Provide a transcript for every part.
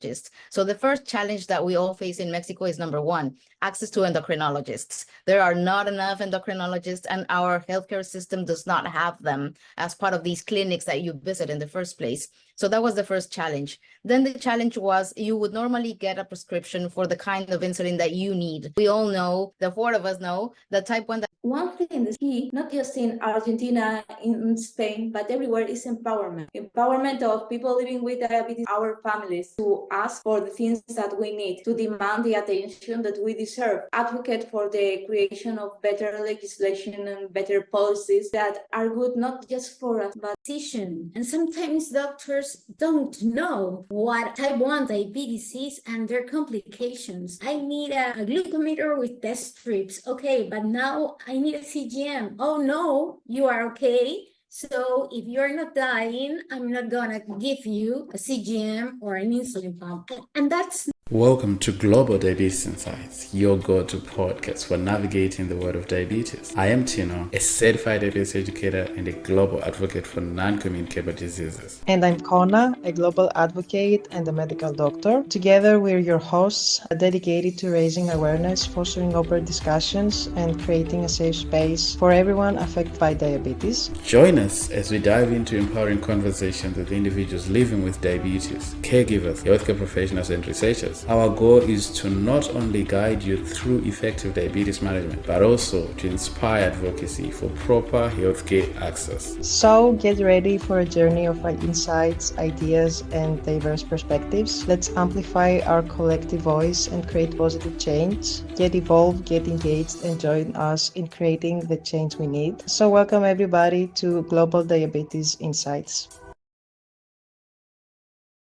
endocrinologist. So the first challenge that we all face in Mexico is number one, access to endocrinologists. There are not enough endocrinologists, and our healthcare system does not have them as part of these clinics that you visit in the first place. So that was the first challenge. Then the challenge was you would normally get a prescription for the kind of insulin that you need. We all know, the four of us know, that type 1. One thing is key, not just in Argentina, in Spain, but everywhere, is empowerment. Empowerment of people living with diabetes, our families, to ask for the things that we need, to demand the attention that we deserve, advocate for the creation of better legislation and better policies that are good not just for us, but physician. And sometimes doctors don't know what type 1 diabetes is and their complications. I need a glucometer with test strips. Okay, but now I need a CGM. Oh no, you are okay. So if you're not dying, I'm not gonna give you a CGM or an insulin pump. And that's Welcome to Global Diabetes Insights, your go-to podcast for navigating the world of diabetes. I am Tino, a certified diabetes educator and a global advocate for non-communicable diseases. And I'm Kona, a global advocate and a medical doctor. Together, we're your hosts, dedicated to raising awareness, fostering open discussions, and creating a safe space for everyone affected by diabetes. Join us as we dive into empowering conversations with individuals living with diabetes, caregivers, healthcare professionals, and researchers. Our goal is to not only guide you through effective diabetes management, but also to inspire advocacy for proper healthcare access. So get ready for a journey of insights, ideas, and diverse perspectives. Let's amplify our collective voice and create positive change. Get involved, get engaged, and join us in creating the change we need. So welcome everybody to Global Diabetes Insights.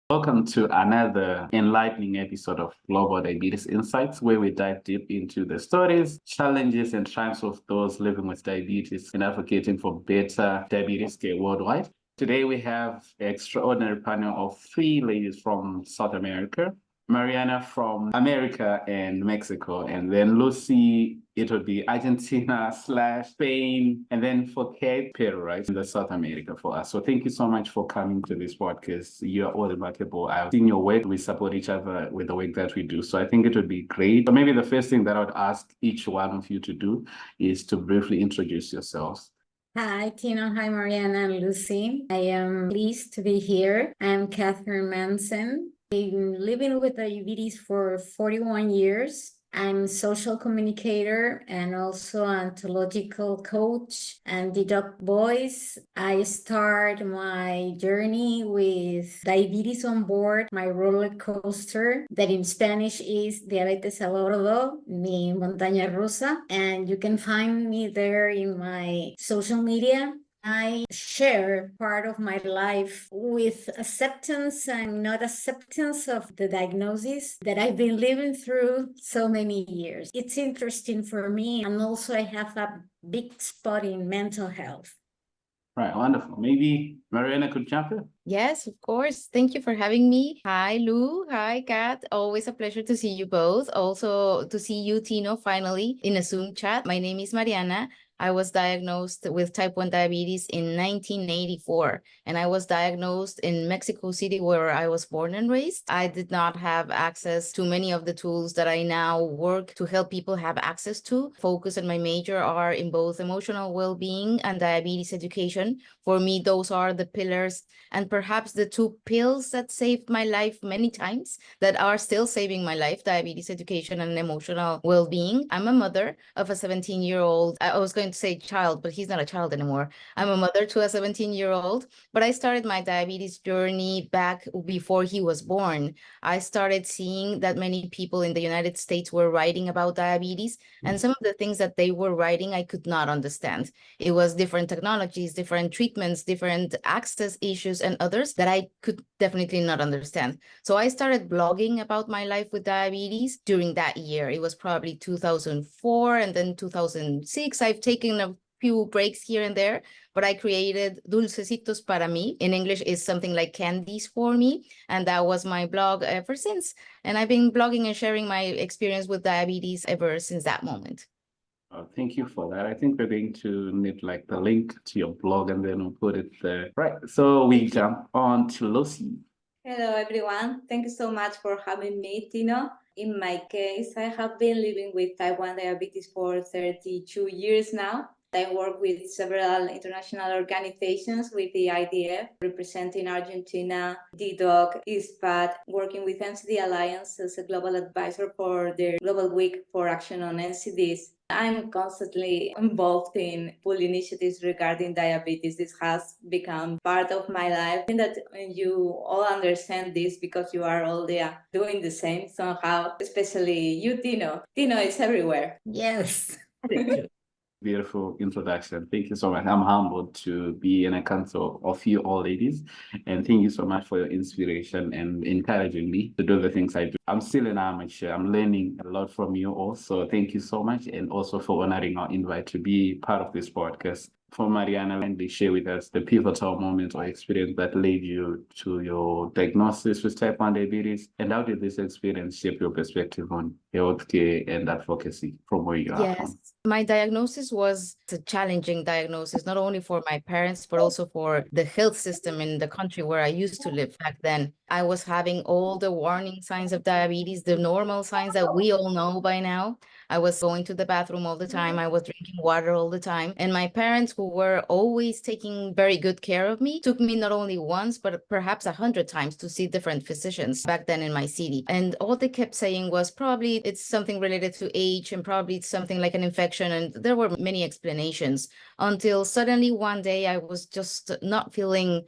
Welcome to another enlightening episode of Global Diabetes Insights, where we dive deep into the stories, challenges, and triumphs of those living with diabetes and advocating for better diabetes care worldwide. Today, we have an extraordinary panel of three ladies from South America, Mariana from America and Mexico, and then Lucy, it would be Argentina/Spain, and then for Kate, Peru, right? In the South America for us. So thank you so much for coming to this podcast. You are all remarkable. I've seen your work. We support each other with the work that we do. So I think it would be great. So maybe the first thing that I would ask each one of you to do is to briefly introduce yourselves. Hi, Tino. Hi, Mariana and Lucy. I am pleased to be here. I'm Catherine Mansen. I've been living with diabetes for 41 years. I'm a social communicator and also ontological coach and the dog voice. I start my journey with diabetes on board, my roller coaster, that in Spanish is diabetes a bordo, mi montaña rusa. And you can find me there in my social media. I share part of my life with acceptance and not acceptance of the diagnosis that I've been living through so many years. It's interesting for me, and also I have a big spot in mental health. Right, wonderful. Maybe Mariana could jump in. Yes, of course. Thank you for having me. Hi, Lou. Hi, Kat. Always a pleasure to see you both. Also to see you, Tino, finally in a Zoom chat. My name is Mariana. I was diagnosed with type 1 diabetes in 1984, and I was diagnosed in Mexico City, where I was born and raised. I did not have access to many of the tools that I now work to help people have access to. Focus and my major are in both emotional well-being and diabetes education. For me, those are the pillars and perhaps the two pills that saved my life many times, that are still saving my life: diabetes education and emotional well-being. I'm a mother of a 17-year-old. I was going to say child, but he's not a child anymore. I'm a mother to a 17-year-old, but I started my diabetes journey back before he was born. I started seeing that many people in the United States were writing about diabetes, and some of the things that they were writing, I could not understand. It was different technologies, different treatments, different access issues, and others that I could definitely not understand. So I started blogging about my life with diabetes during that year. It was probably 2004 and then 2006. I've taken a few breaks here and there, but I created Dulcecitos para mí. In English is something like candies for me. And that was my blog ever since. And I've been blogging and sharing my experience with diabetes ever since that moment. Thank you for that. I think we're going to need like the link to your blog and then we'll put it there. Right. So we jump on to Lucy. Hello, everyone. Thank you so much for having me, Tino. In my case, I have been living with type 1 diabetes for 32 years now. I work with several international organizations with the IDF, representing Argentina, DDoC, ISPAD, working with NCD Alliance as a global advisor for their Global Week for Action on NCDs. I'm constantly involved in full initiatives regarding diabetes. This has become part of my life. I think that you all understand this because you are all there doing the same somehow, especially you, Tino. Tino is everywhere. Yes. Beautiful introduction. Thank you so much. I'm humbled to be in a council of you all ladies. And thank you so much for your inspiration and encouraging me to do the things I do. I'm still an amateur. I'm learning a lot from you all. So thank you so much. And also for honoring our invite to be part of this podcast. For Mariana, kindly share with us the pivotal moment or experience that led you to your diagnosis with type 1 diabetes. And how did this experience shape your perspective on healthcare and advocacy from where you are Yes, from? my diagnosis was a challenging diagnosis, not only for my parents, but also for the health system in the country where I used to live back then. I was having all the warning signs of diabetes, the normal signs that we all know by now. I was going to the bathroom all the time. I was drinking water all the time. And my parents, who were always taking very good care of me, took me not only once, but perhaps 100 times to see different physicians back then in my city. And all they kept saying was probably it's something related to age and probably it's something like an infection. And there were many explanations until suddenly one day I was just not feeling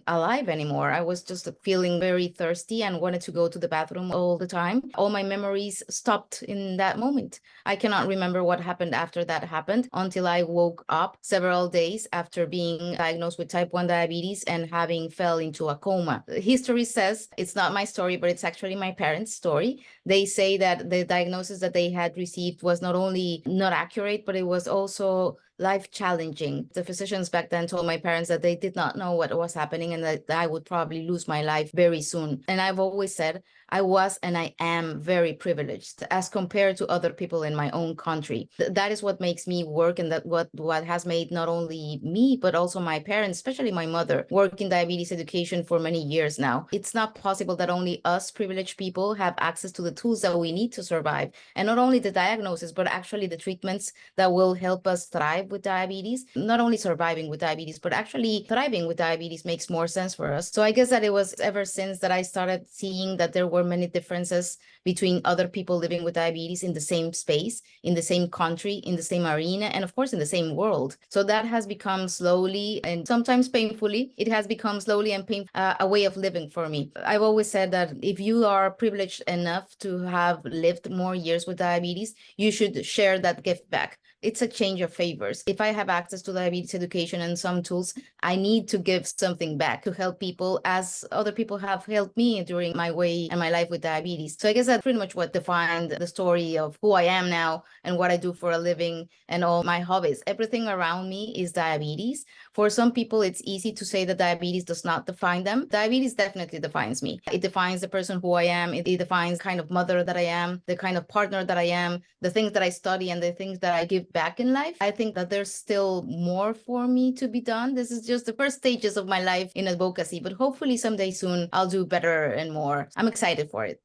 alive anymore. I was just feeling very thirsty and wanted to go to the bathroom all the time. All my memories stopped in that moment. I cannot remember what happened after that happened until I woke up several days after being diagnosed with type 1 diabetes and having fell into a coma. History says, it's not my story, but it's actually my parents' story. They say that the diagnosis that they had received was not only not accurate, but it was also life challenging. The physicians back then told my parents that they did not know what was happening and that I would probably lose my life very soon. And I've always said I was and I am very privileged as compared to other people in my own country. That is what makes me work, and that what has made not only me, but also my parents, especially my mother, work in diabetes education for many years now. It's not possible that only us privileged people have access to the tools that we need to survive. And not only the diagnosis, but actually the treatments that will help us thrive with diabetes. Not only surviving with diabetes, but actually thriving with diabetes makes more sense for us. So I guess that it was ever since that I started seeing that there were many differences between other people living with diabetes in the same space, in the same country, in the same arena, and of course in the same world. So that has become slowly and sometimes painfully, it has become slowly and painfully a way of living for me. I've always said that if you are privileged enough to have lived more years with diabetes, you should share that gift back. It's a change of favors. If I have access to diabetes education and some tools, I need to give something back to help people as other people have helped me during my way and my life with diabetes. So I guess that's pretty much what defined the story of who I am now and what I do for a living and all my hobbies. Everything around me is diabetes. For some people, it's easy to say that diabetes does not define them. Diabetes definitely defines me. It defines the person who I am. It defines the kind of mother that I am, the kind of partner that I am, the things that I study and the things that I give back in life. I think that there's still more for me to be done. This is just the first stages of my life in advocacy, but hopefully someday soon I'll do better and more. I'm excited for it.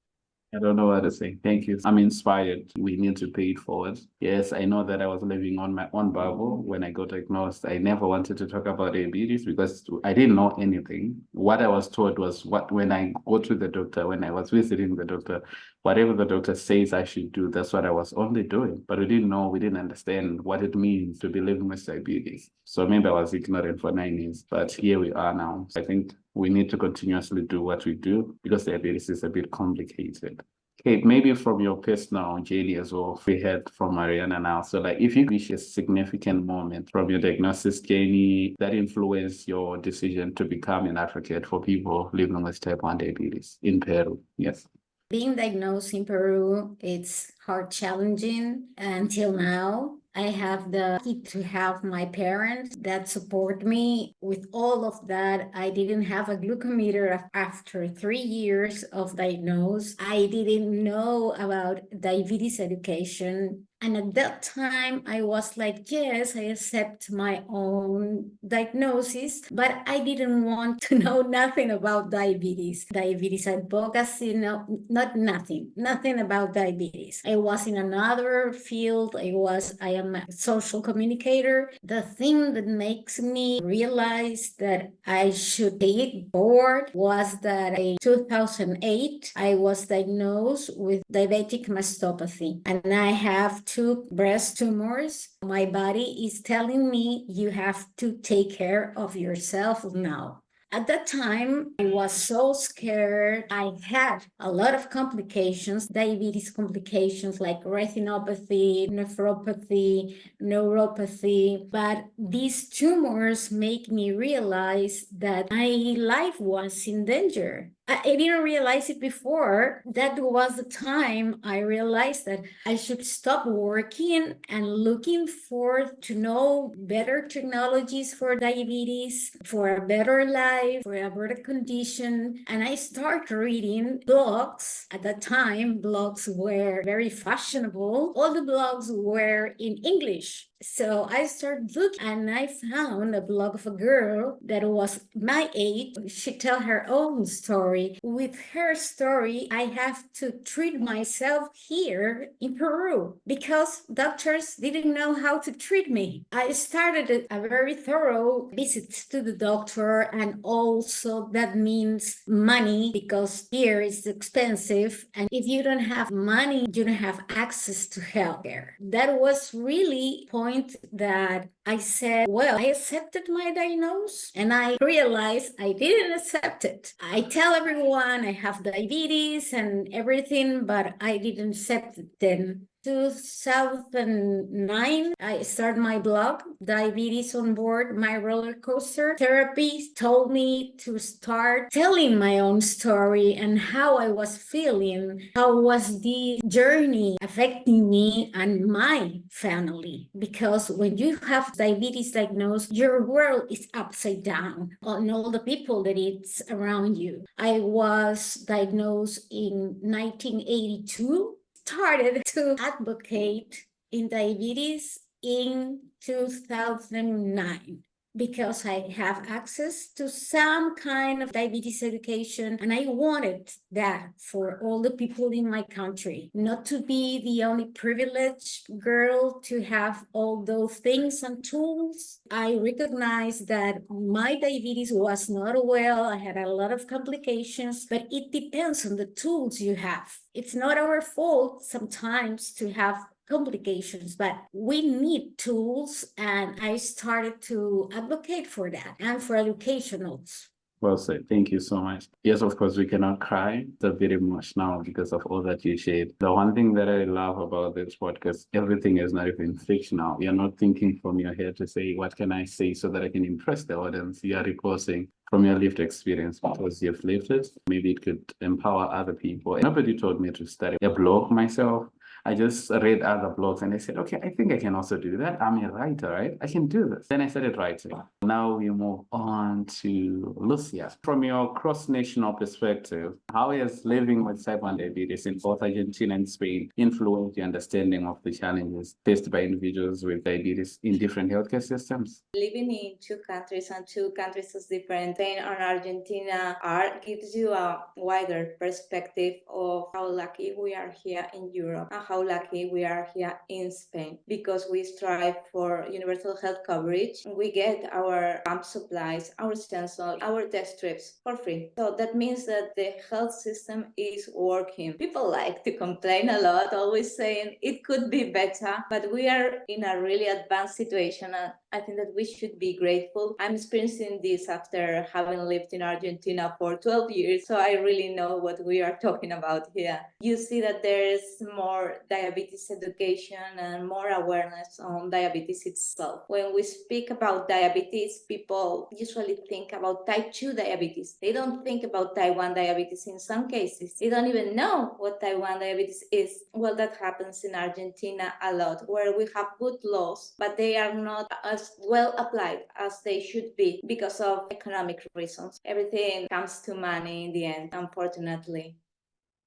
I don't know what to say. Thank you. I'm inspired. We need to pay it forward. Yes, I know that I was living on my own bubble when I got diagnosed. I never wanted to talk about diabetes because I didn't know anything. What I was taught was when I go to the doctor, when I was visiting the doctor, whatever the doctor says I should do, that's what I was only doing. But we didn't understand what it means to be living with diabetes. So maybe I was ignorant for 9 years, but here we are now. I think we need to continuously do what we do because diabetes is a bit complicated. Okay, maybe from your personal journey as well, we heard from Mariana now. So like if you wish a significant moment from your diagnosis journey that influenced your decision to become an advocate for people living with type 1 diabetes in Peru. Yes. Being diagnosed in Peru, it's hard challenging until now. I have the lucky to have my parents that support me with all of that. I didn't have a glucometer after 3 years of diagnosis. I didn't know about diabetes education. And at that time, I was like, yes, I accept my own diagnosis, but I didn't want to know nothing about diabetes. Diabetes advocacy, no, not nothing about diabetes. I was in another field. I am a social communicator. The thing that makes me realize that I should take forward was that in 2008, I was diagnosed with diabetic mastopathy, and I have 2 breast tumors. My body is telling me you have to take care of yourself now. At that time, I was so scared. I had a lot of complications, diabetes complications like retinopathy, nephropathy, neuropathy. But these tumors make me realize that my life was in danger. I didn't realize it before. That was the time I realized that I should stop working and looking for to know better technologies for diabetes, for a better life, for a better condition. And I started reading blogs. At that time, blogs were very fashionable. All the blogs were in English. So I started looking and I found a blog of a girl that was my age. She tell her own story. With her story, I have to treat myself here in Peru because doctors didn't know how to treat me. I started a very thorough visit to the doctor, and also that means money because here it's expensive. And if you don't have money, you don't have access to healthcare. That was really point that I said, well, I accepted my diagnosis and I realized I didn't accept it. I tell everyone I have diabetes and everything, but I didn't accept it then. 2009, I started my blog, Diabetes on Board, My Roller Coaster. Therapy told me to start telling my own story and how I was feeling, how was the journey affecting me and my family. Because when you have diabetes diagnosed, your world is upside down on all the people that it's around you. I was diagnosed in 1982. Started to advocate in diabetes in 2009 because I have access to some kind of diabetes education, and I wanted that for all the people in my country, not to be the only privileged girl to have all those things and tools. I recognized that my diabetes was not well. I had a lot of complications, but it depends on the tools you have. It's not our fault sometimes to have complications, but we need tools, and I started to advocate for that and for educationals. Well said. Thank you so much. Yes, of course, we cannot cry so very much now because of all that you shared. The one thing that I love about this podcast, everything is not even fictional. You're not thinking from your head to say, what can I say so that I can impress the audience? You are reposing from your lived experience because you've lived it. Maybe it could empower other people. Nobody told me to study a blog myself. I just read other blogs and I said, okay, I think I can also do that. I'm a writer, right? I can do this. Then I started writing. Now we move on to Lucia. From your cross-national perspective, how has living with type 1 diabetes in both Argentina and Spain influenced your understanding of the challenges faced by individuals with diabetes in different healthcare systems? Living in 2 countries and 2 countries is different. Spain and Argentina gives you a wider perspective of how lucky we are here in Europe and how lucky we are here in Spain, because we strive for universal health coverage. We get our pump supplies, our sensors, our test strips for free. So that means that the health system is working. People like to complain a lot, always saying it could be better, but we are in a really advanced situation. I think that we should be grateful. I'm experiencing this after having lived in Argentina for 12 years, so I really know what we are talking about here. You see that there's more diabetes education and more awareness on diabetes itself. When we speak about diabetes, people usually think about type 2 diabetes. They don't think about type 1 diabetes in some cases. They don't even know what type 1 diabetes is. Well, that happens in Argentina a lot, where we have good laws, but they are not as well applied as they should be because of economic reasons. Everything comes to money in the end, unfortunately.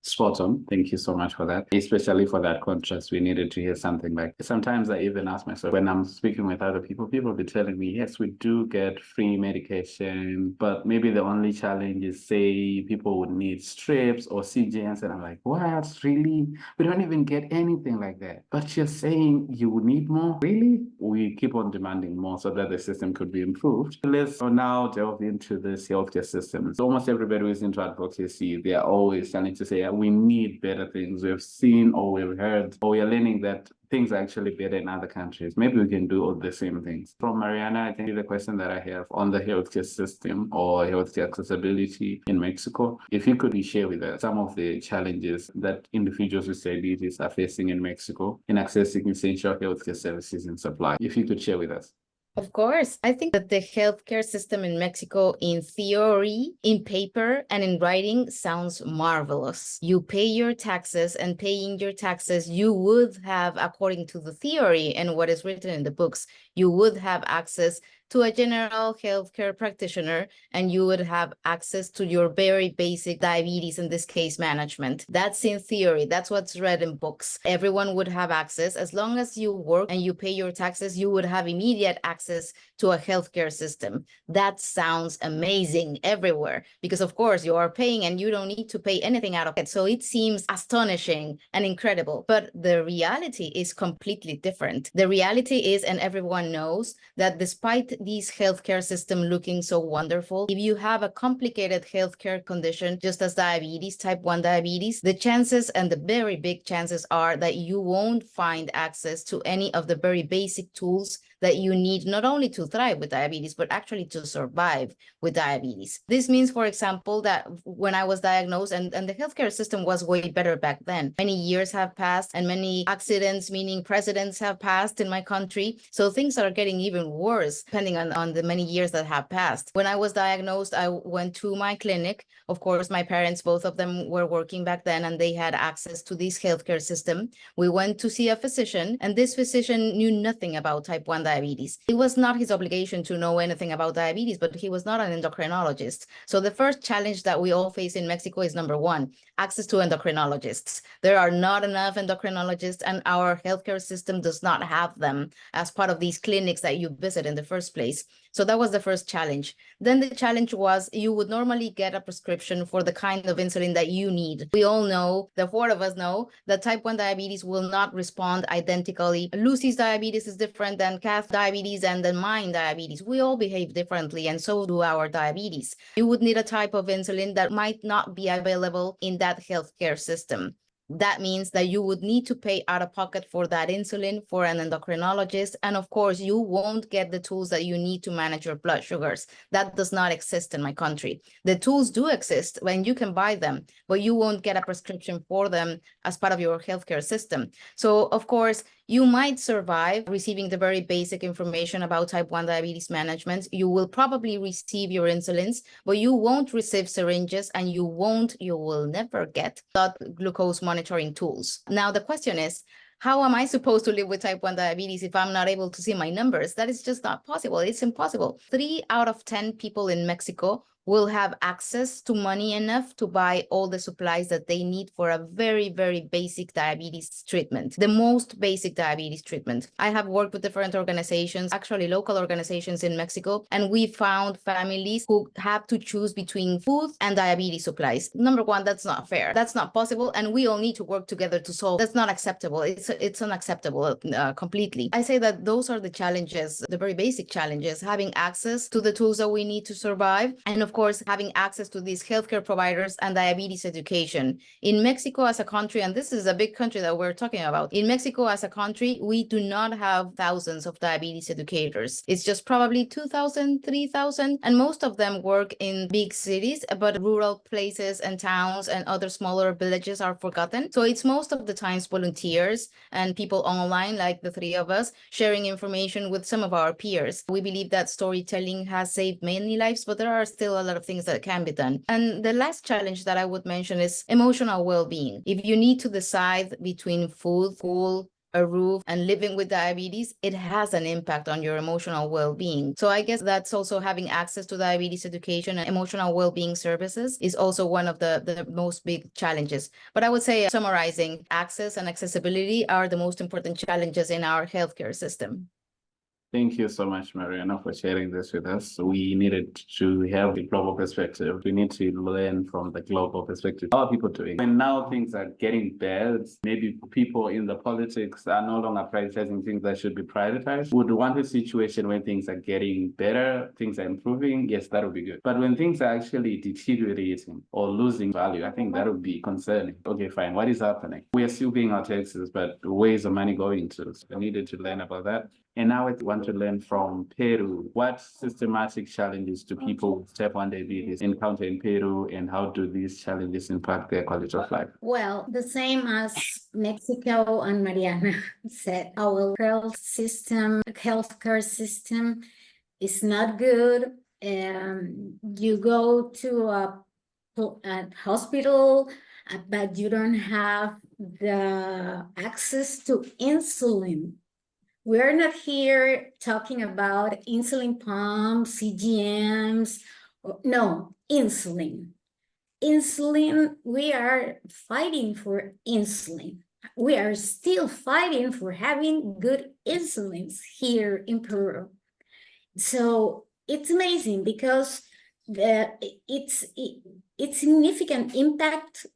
Spot on. Thank you so much for that. Especially for that contrast, we needed to hear something like, sometimes I even ask myself when I'm speaking with other people be telling me, yes, we do get free medication, but maybe the only challenge is, say, people would need strips or CJNs. And I'm like, what? Really? We don't even get anything like that. But you're saying you would need more? Really? We keep on demanding more so that the system could be improved. Let's now delve into this healthcare system. So almost everybody who is into advocacy, they're always trying to say, we need better things. We've seen or we've heard or we are learning that things are actually better in other countries. Maybe we can do all the same things. From Mariana, I think the question that I have on the healthcare system or healthcare accessibility in Mexico, if you could share with us some of the challenges that individuals with diabetes are facing in Mexico in accessing essential healthcare services and supply. If you could share with us. Of course. I think that the healthcare system in Mexico, in theory, in paper, and in writing, sounds marvelous. You pay your taxes, and paying your taxes, you would have, according to the theory and what is written in the books, you would have access to a general healthcare practitioner, and you would have access to your very basic diabetes, in this case, management. That's in theory. That's what's read in books. Everyone would have access. As long as you work and you pay your taxes, you would have immediate access to a healthcare system. That sounds amazing everywhere because, of course, you are paying and you don't need to pay anything out of it. So it seems astonishing and incredible. But the reality is completely different. The reality is, and everyone knows, that despite these healthcare system looking so wonderful, if you have a complicated healthcare condition, just as diabetes, type 1 diabetes, the chances and the very big chances are that you won't find access to any of the very basic tools that you need not only to thrive with diabetes, but actually to survive with diabetes. This means, for example, that when I was diagnosed, and the healthcare system was way better back then. Many years have passed and many accidents, meaning presidents, have passed in my country. So things are getting even worse, depending on the many years that have passed. When I was diagnosed, I went to my clinic. Of course, my parents, both of them were working back then, and they had access to this healthcare system. We went to see a physician, and this physician knew nothing about type 1 diabetes. It was not his obligation to know anything about diabetes, but he was not an endocrinologist. So the first challenge that we all face in Mexico is, number one, access to endocrinologists. There are not enough endocrinologists, and our healthcare system does not have them as part of these clinics that you visit in the first place. So that was the first challenge. Then the challenge was you would normally get a prescription for the kind of insulin that you need. We all know, the four of us know, that type 1 diabetes will not respond identically. Lucy's diabetes is different than Kath's diabetes and then mine diabetes. We all behave differently, and so do our diabetes. You would need a type of insulin that might not be available in that healthcare system. That means that you would need to pay out of pocket for that insulin for an endocrinologist. And of course, you won't get the tools that you need to manage your blood sugars. That does not exist in my country. The tools do exist when you can buy them, but you won't get a prescription for them as part of your healthcare system. So of course, you might survive receiving the very basic information about type 1 diabetes management. You will probably receive your insulins, but you won't receive syringes, and you will never get blood glucose monitoring tools. Now, the question is, how am I supposed to live with type 1 diabetes if I'm not able to see my numbers? That is just not possible. It's impossible. 3 out of 10 people in Mexico will have access to money enough to buy all the supplies that they need for a very, very basic diabetes treatment, the most basic diabetes treatment. I have worked with different organizations, actually local organizations in Mexico, and we found families who have to choose between food and diabetes supplies. Number one, that's not fair. That's not possible, and we all need to work together to solve. That's not acceptable. It's unacceptable completely. I say that those are the challenges, the very basic challenges, having access to the tools that we need to survive, and of course, course, having access to these healthcare providers and diabetes education. In Mexico as a country, and this is a big country that we're talking about, in Mexico as a country, we do not have thousands of diabetes educators. It's just probably 2,000, 3,000, and most of them work in big cities, but rural places and towns and other smaller villages are forgotten. So it's most of the times volunteers and people online, like the three of us, sharing information with some of our peers. We believe that storytelling has saved many lives, but there are still a lot of things that can be done. And the last challenge that I would mention is emotional well-being. If you need to decide between food, school, a roof, and living with diabetes, it has an impact on your emotional well-being. So I guess that's also having access to diabetes education and emotional well-being services is also one of the most big challenges. But I would say, summarizing, access and accessibility are the most important challenges in our healthcare system. Thank you so much, Mariana, for sharing this with us. We needed to have a global perspective. We need to learn from the global perspective. How are people doing? When now things are getting bad, maybe people in the politics are no longer prioritizing things that should be prioritized. Would want a situation when things are getting better, things are improving. Yes, that would be good. But when things are actually deteriorating or losing value, I think that would be concerning. Okay, fine. What is happening? We are still paying our taxes, but where is the money going to? So we needed to learn about that. And now I want to learn from Peru. What systematic challenges do people with type 1 diabetes encounter in Peru, and how do these challenges impact their quality of life? Well, the same as Mexico and Mariana said, our healthcare system is not good. You go to a hospital, but you don't have the access to insulin. We're not here talking about insulin pumps, CGMs. No, insulin. Insulin, we are fighting for insulin. We are still fighting for having good insulins here in Peru. So it's amazing because its significant impact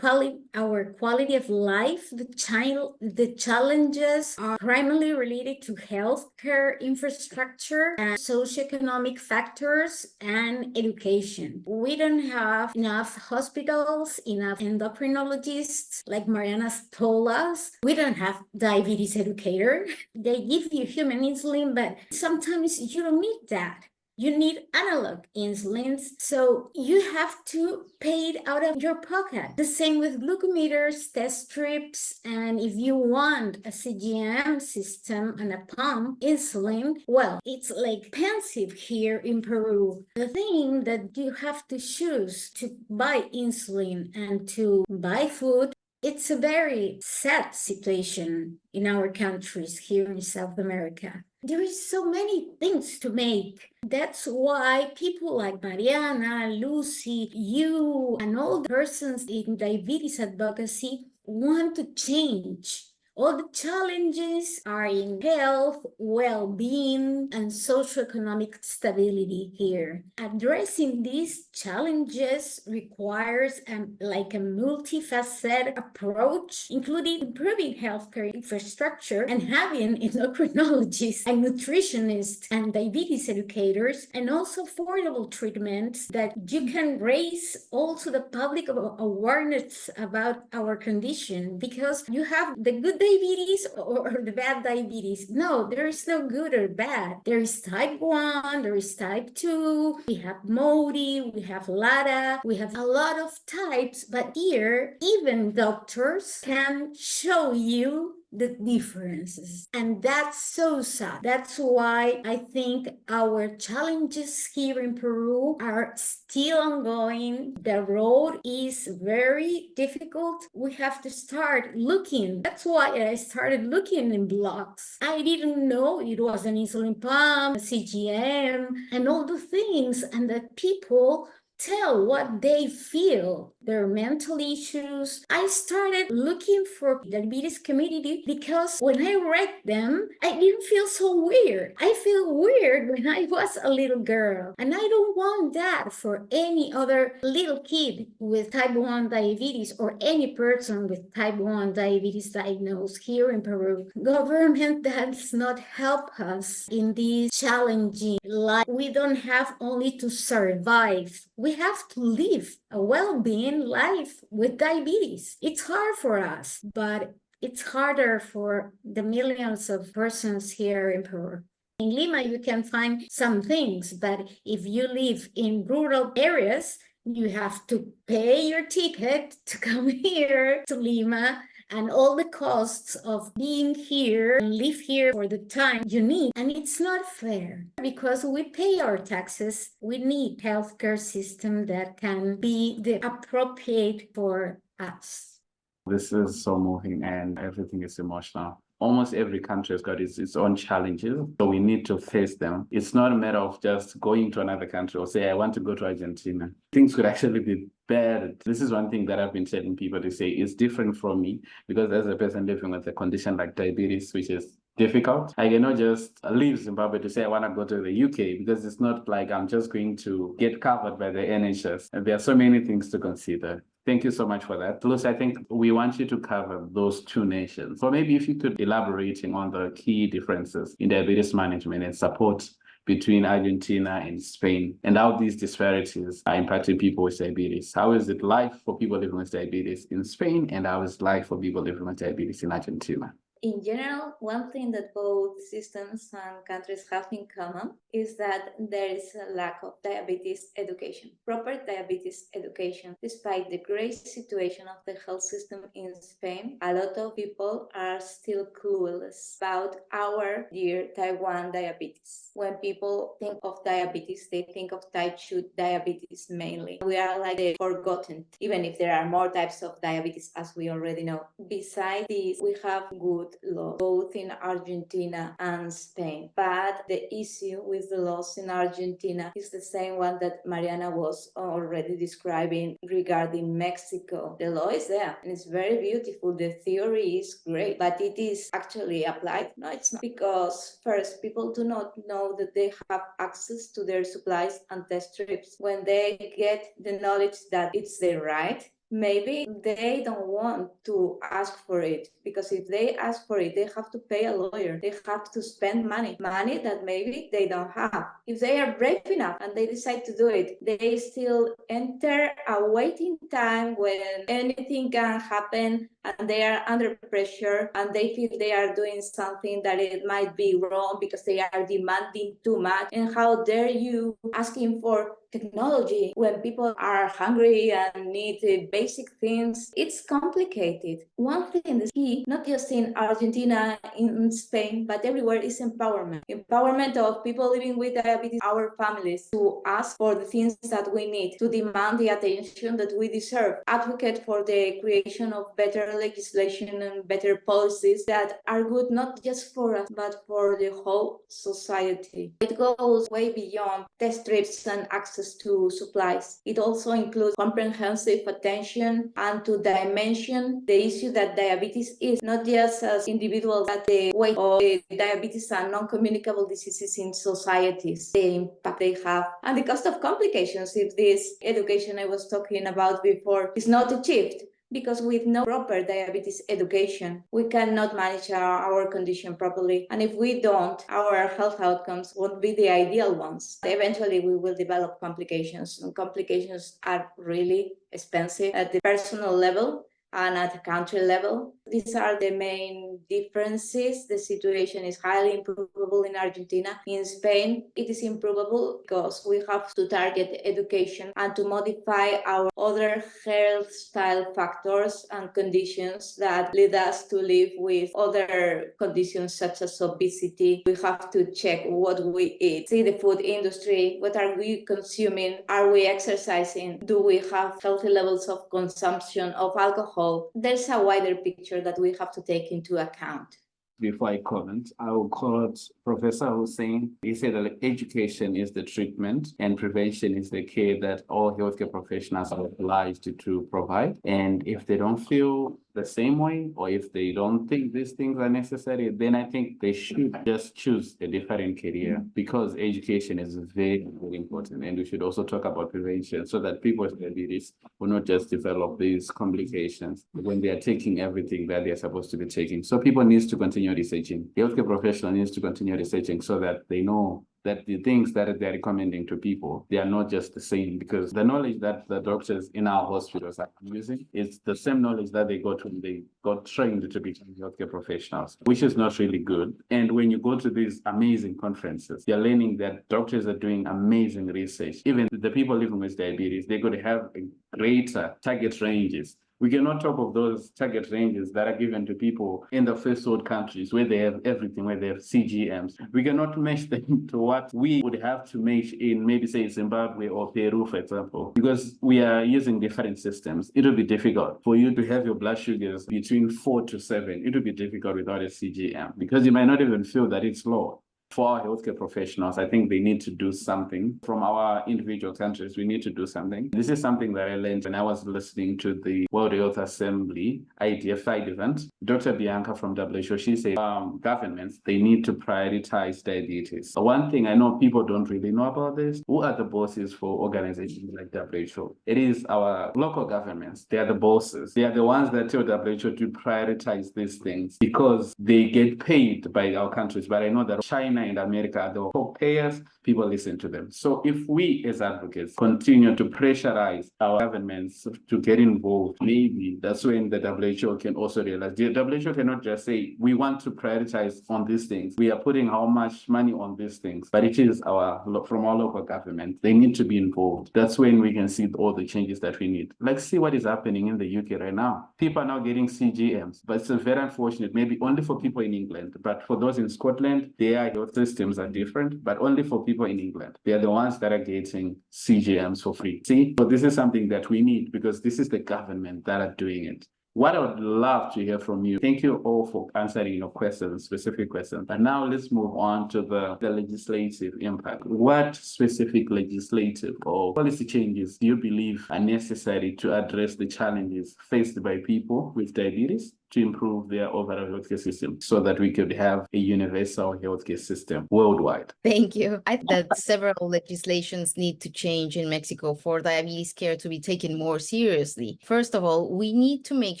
our quality of life. The challenges are primarily related to healthcare infrastructure and socioeconomic factors and education. We don't have enough hospitals, enough endocrinologists, like Mariana told us. We don't have diabetes educator. They give you human insulin, but sometimes you don't need that. You need analog insulins, so you have to pay it out of your pocket. The same with glucometers, test strips, and if you want a CGM system and a pump, insulin, well, it's like expensive here in Peru. The thing that you have to choose to buy insulin and to buy food, it's a very sad situation in our countries here in South America. There is so many things to make. That's why people like Mariana, Lucy, you, and all the persons in diabetes advocacy want to change. All the challenges are in health, well-being, and socioeconomic stability here. Addressing these challenges requires a multifaceted approach, including improving healthcare infrastructure and having endocrinologists and nutritionists and diabetes educators, and also affordable treatments that you can raise also the public awareness about our condition, because you have the good diabetes or the bad diabetes. No, there is no good or bad. There is type 1, there is type 2, we have MODI, we have LADA, we have a lot of types, but here even doctors can show you the differences, and that's so sad. That's why I think our challenges here in Peru are still ongoing. The road is very difficult. We have to start looking. That's why I started looking in blogs. I didn't know it was an insulin pump, a CGM, and all the things, and that people tell what they feel, their mental issues. I started looking for diabetes community because when I read them, I didn't feel so weird. I feel weird when I was a little girl, and I don't want that for any other little kid with type 1 diabetes or any person with type 1 diabetes diagnosed here in Peru. Government does not help us in this challenging life. We don't have only to survive. We have to live a well-being life with diabetes. It's hard for us, but it's harder for the millions of persons here in Peru. In Lima, you can find some things, but if you live in rural areas, you have to pay your ticket to come here to Lima, and all the costs of being here and live here for the time you need. And it's not fair because we pay our taxes. We need healthcare system that can be the appropriate for us. This is so moving and everything is emotional. Almost every country has got its own challenges, so we need to face them. It's not a matter of just going to another country or say, I want to go to Argentina. Things could actually be bad. This is one thing that I've been telling people to say, it's different from me, because as a person living with a condition like diabetes, which is difficult, I cannot just leave Zimbabwe to say I want to go to the UK, because it's not like I'm just going to get covered by the NHS. And there are so many things to consider. Thank you so much for that. Lucy, I think we want you to cover those two nations. So maybe if you could elaborating on the key differences in diabetes management and support between Argentina and Spain, and how these disparities are impacting people with diabetes. How is it life for people living with diabetes in Spain, and how is life for people living with diabetes in Argentina? In general, one thing that both systems and countries have in common is that there is a lack of diabetes education, proper diabetes education. Despite the great situation of the health system in Spain, a lot of people are still clueless about our dear type 1 diabetes. When people think of diabetes, they think of type 2 diabetes mainly. We are like the forgotten, even if there are more types of diabetes, as we already know. Besides this, we have good law both in Argentina and Spain, but the issue with the laws in Argentina is the same one that Mariana was already describing regarding Mexico. The law is there and it's very beautiful. The theory is great, but it is actually applied? No, it's not, because first, people do not know that they have access to their supplies and test strips. When they get the knowledge that it's their right, maybe they don't want to ask for it, because if they ask for it, they have to pay a lawyer. They have to spend money that maybe they don't have. If they are brave enough and they decide to do it, they still enter a waiting time when anything can happen and they are under pressure and they feel they are doing something that it might be wrong because they are demanding too much. And how dare you asking for technology when people are hungry and need basic things? It's complicated. One thing is key, not just in Argentina, in Spain, but everywhere, is empowerment. Empowerment of people living with diabetes, our families, to ask for the things that we need, to demand the attention that we deserve, advocate for the creation of better legislation and better policies that are good not just for us, but for the whole society. It goes way beyond test strips and access to supplies. It also includes comprehensive attention and to dimension the issue that diabetes is, not just as individuals, but the weight of diabetes and non-communicable diseases in societies, the impact they have, and the cost of complications if this education I was talking about before is not achieved. Because with no proper diabetes education, we cannot manage our condition properly. And if we don't, our health outcomes won't be the ideal ones. Eventually, we will develop complications. And complications are really expensive at the personal level and at the country level. These are the main differences. The situation is highly improvable in Argentina. In Spain, it is improvable because we have to target education and to modify our other health style factors and conditions that lead us to live with other conditions such as obesity. We have to check what we eat, see the food industry, what are we consuming, are we exercising, do we have healthy levels of consumption of alcohol? There's a wider picture that we have to take into account. before I comment, I will quote Professor Hussein. He said that education is the treatment and prevention is the care that all healthcare professionals are obliged to provide. And if they don't feel the same way, or if they don't think these things are necessary, then I think they should just choose a different career, because education is very, very important. And we should also talk about prevention so that people with diabetes will not just develop these complications when they are taking everything that they're supposed to be taking. So people need to continue researching. The healthcare professional needs to continue researching so that they know that the things that they're recommending to people, they are not just the same, because the knowledge that the doctors in our hospitals are using is the same knowledge that they got when they got trained to become healthcare professionals, which is not really good. And when you go to these amazing conferences, you're learning that doctors are doing amazing research. Even the people living with diabetes, they're going to have a greater target ranges. We cannot talk of those target ranges that are given to people in the first world countries where they have everything, where they have CGMs. We cannot match them to what we would have to match in maybe say Zimbabwe or Peru, for example, because we are using different systems. It will be difficult for you to have your blood sugars between 4 to 7. It will be difficult without a CGM because you might not even feel that it's low. For our healthcare professionals, I think they need to do something. From our individual countries, we need to do something. This is something that I learned when I was listening to the World Health Assembly IDF event. Dr. Bianca from WHO, she said governments, they need to prioritize diabetes. One thing I know people don't really know about this, who are the bosses for organizations like WHO? It is our local governments. They are the bosses. They are the ones that tell WHO to prioritize these things because they get paid by our countries. But I know that China and America are the top payers, people listen to them. So if we as advocates continue to pressurize our governments to get involved, maybe that's when the WHO can also realize. The WHO cannot just say, we want to prioritize on these things. We are putting how much money on these things, but it is from our local government. They need to be involved. That's when we can see all the changes that we need. Like, see what is happening in the UK right now. People are now getting CGMs, but it's very unfortunate, maybe only for people in England, but for those in Scotland, their health systems are different, but only for people in England. They are the ones that are getting CGMs for free. See, but this is something that we need because this is the government that are doing it. What I would love to hear from you. Thank you all for answering your questions, specific questions. But now let's move on to the legislative impact. What specific legislative or policy changes do you believe are necessary to address the challenges faced by people with diabetes to improve their overall healthcare system so that we could have a universal healthcare system worldwide? Thank you. I think that several legislations need to change in Mexico for diabetes care to be taken more seriously. First of all, we need to make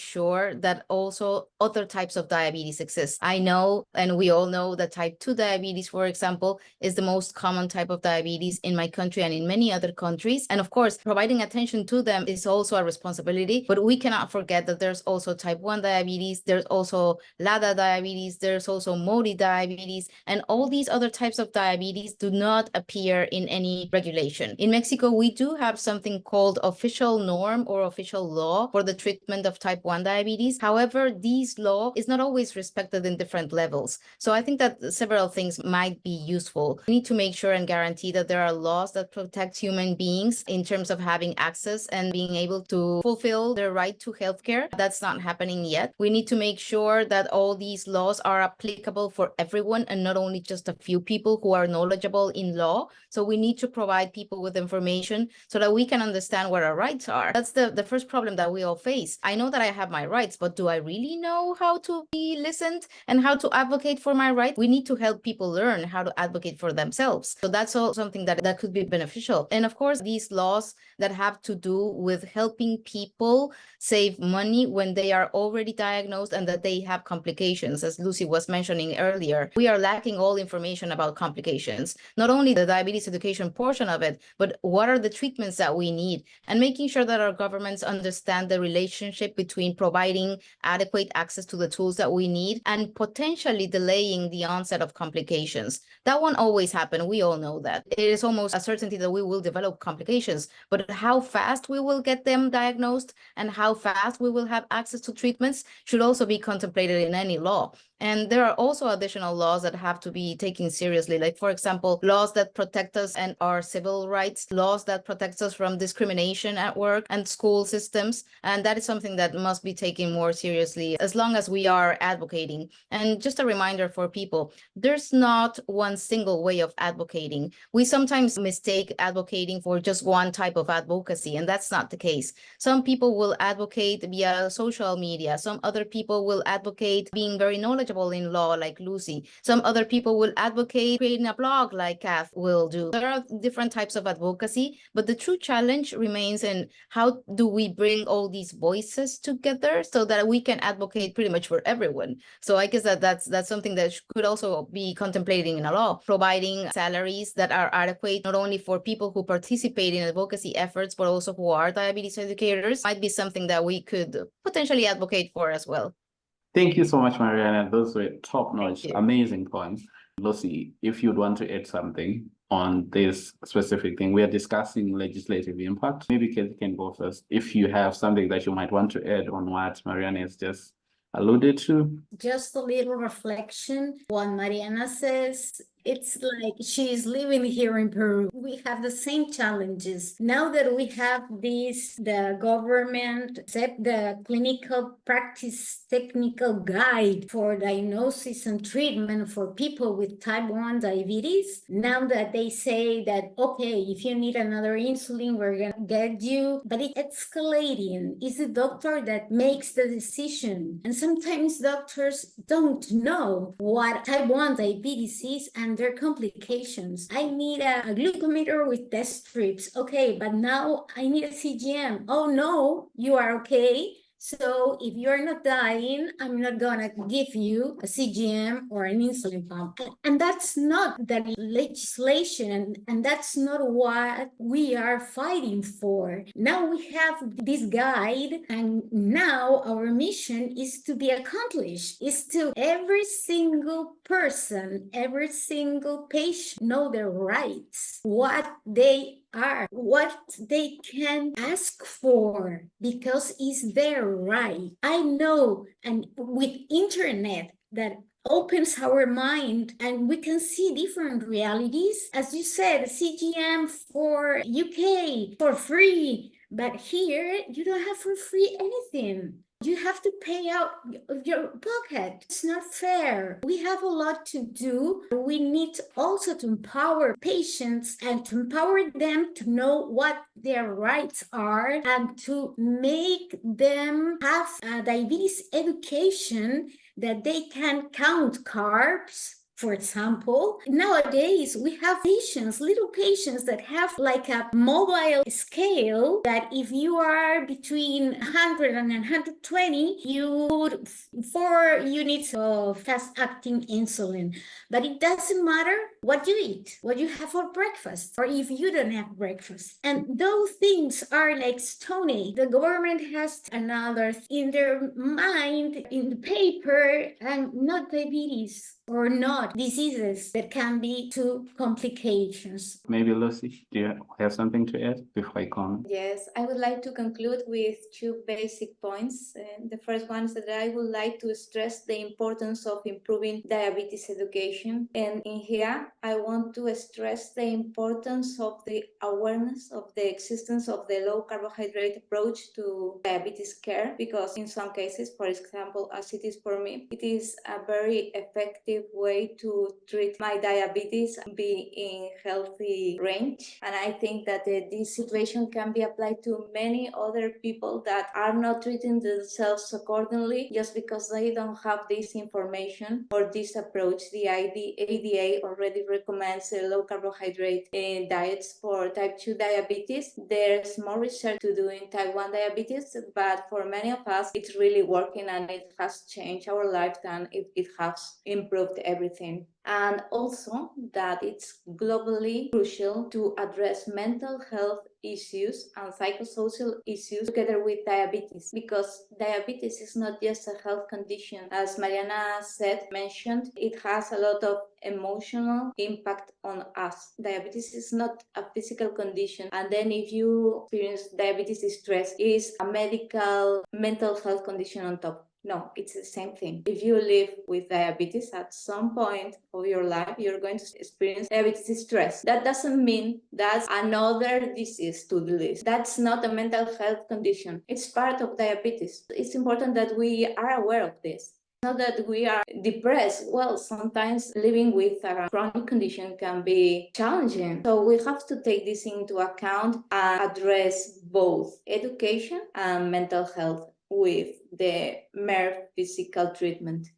sure that also other types of diabetes exist. I know, and we all know that type 2 diabetes, for example, is the most common type of diabetes in my country and in many other countries. And of course, providing attention to them is also a responsibility, but we cannot forget that there's also type 1 diabetes, there's also LADA diabetes, there's also MODI diabetes, and all these other types of diabetes do not appear in any regulation. In Mexico, we do have something called official norm or official law for the treatment of type 1 diabetes. However, this law is not always respected in different levels. So I think that several things might be useful. We need to make sure and guarantee that there are laws that protect human beings in terms of having access and being able to fulfill their right to healthcare. That's not happening yet. We need to make sure that all these laws are applicable for everyone and not only just a few people who are knowledgeable in law. So we need to provide people with information so that we can understand what our rights are. That's the first problem that we all face. I know that I have my rights, but do I really know how to be listened and how to advocate for my rights? We need to help people learn how to advocate for themselves. So that's all something that could be beneficial. And of course, these laws that have to do with helping people save money when they are already diagnosed and that they have complications, as Lucy was mentioning earlier. We are lacking all information about complications, not only the diabetes education portion of it, but what are the treatments that we need, and making sure that our governments understand the relationship between providing adequate access to the tools that we need and potentially delaying the onset of complications. That won't always happen. We all know that. It is almost a certainty that we will develop complications, but how fast we will get them diagnosed and how fast we will have access to treatments should also be contemplated in any law. And there are also additional laws that have to be taken seriously, like, for example, laws that protect us and our civil rights, laws that protect us from discrimination at work and school systems. And that is something that must be taken more seriously as long as we are advocating. And just a reminder for people, there's not one single way of advocating. We sometimes mistake advocating for just one type of advocacy, and that's not the case. Some people will advocate via social media. Some other people will advocate being very knowledgeable in law, like Lucy. Some other people will advocate creating a blog, like Kath will do. There are different types of advocacy, but the true challenge remains in how do we bring all these voices together so that we can advocate pretty much for everyone. So I guess that's something that could also be contemplating in a law, providing salaries that are adequate not only for people who participate in advocacy efforts, but also who are diabetes educators, might be something that we could potentially advocate for as well. Thank you so much, Mariana. Those were top-notch, you. amazing points. Lucy, if you'd want to add something on this specific thing, we are discussing legislative impact. Maybe Kathy can go first. If you have something that you might want to add on what Mariana has just alluded to. Just a little reflection. What Mariana says, it's like she's living here in Peru. We have the same challenges. Now that we have this, the government set the clinical practice technical guide for diagnosis and treatment for people with type 1 diabetes. Now that they say that, okay, if you need another insulin, we're going to get you, but it's escalating. It's the doctor that makes the decision. And sometimes doctors don't know what type 1 diabetes is and their complications. I need a glucometer with test strips. Okay, but now I need a CGM. Oh no, you are okay. So if you're not dying, I'm not gonna give you a CGM or an insulin pump. And that's not the legislation, and that's not what we are fighting for. Now we have this guide, and now our mission is to be accomplished, is to every single person, every single patient know their rights, what they are, what they can ask for, because it's their right. I know, and with internet that opens our mind and we can see different realities. As you said, CGM for UK for free, but here you don't have for free anything. You have to pay out your pocket. It's not fair. We have a lot to do. We need also to empower patients and to empower them to know what their rights are and to make them have a diabetes education that they can count carbs. For example, nowadays we have patients, little patients that have like a mobile scale that if you are between 100 and 120, you put 4 units of fast-acting insulin. But it doesn't matter what you eat, what you have for breakfast, or if you don't have breakfast. And those things are like stony. The government has another in their mind, in the paper, and not diabetes or not diseases that can be to complications. Maybe Lucy, do you have something to add before I comment? Yes, I would like to conclude with 2 basic points. The first one is that I would like to stress the importance of improving diabetes education. And in here, I want to stress the importance of the awareness of the existence of the low carbohydrate approach to diabetes care, because in some cases, for example, as it is for me, it is a very effective way to treat my diabetes, be in healthy range. And I think that this situation can be applied to many other people that are not treating themselves accordingly just because they don't have this information or this approach. The ADA already recommends low carbohydrate diets for type 2 diabetes. There's more research to do in type 1 diabetes, but for many of us, it's really working and it has changed our life and it has improved everything. And also that it's globally crucial to address mental health issues and psychosocial issues together with diabetes, because diabetes is not just a health condition. As Mariana mentioned, it has a lot of emotional impact on us. Diabetes is not a physical condition, and then if you experience diabetes distress, it is a medical mental health condition on top. No, it's the same thing. If you live with diabetes, at some point of your life, you're going to experience diabetes stress. That doesn't mean that's another disease to the list. That's not a mental health condition. It's part of diabetes. It's important that we are aware of this. Not that we are depressed. Well, sometimes living with a chronic condition can be challenging. So we have to take this into account and address both education and mental health with the mere physical treatment.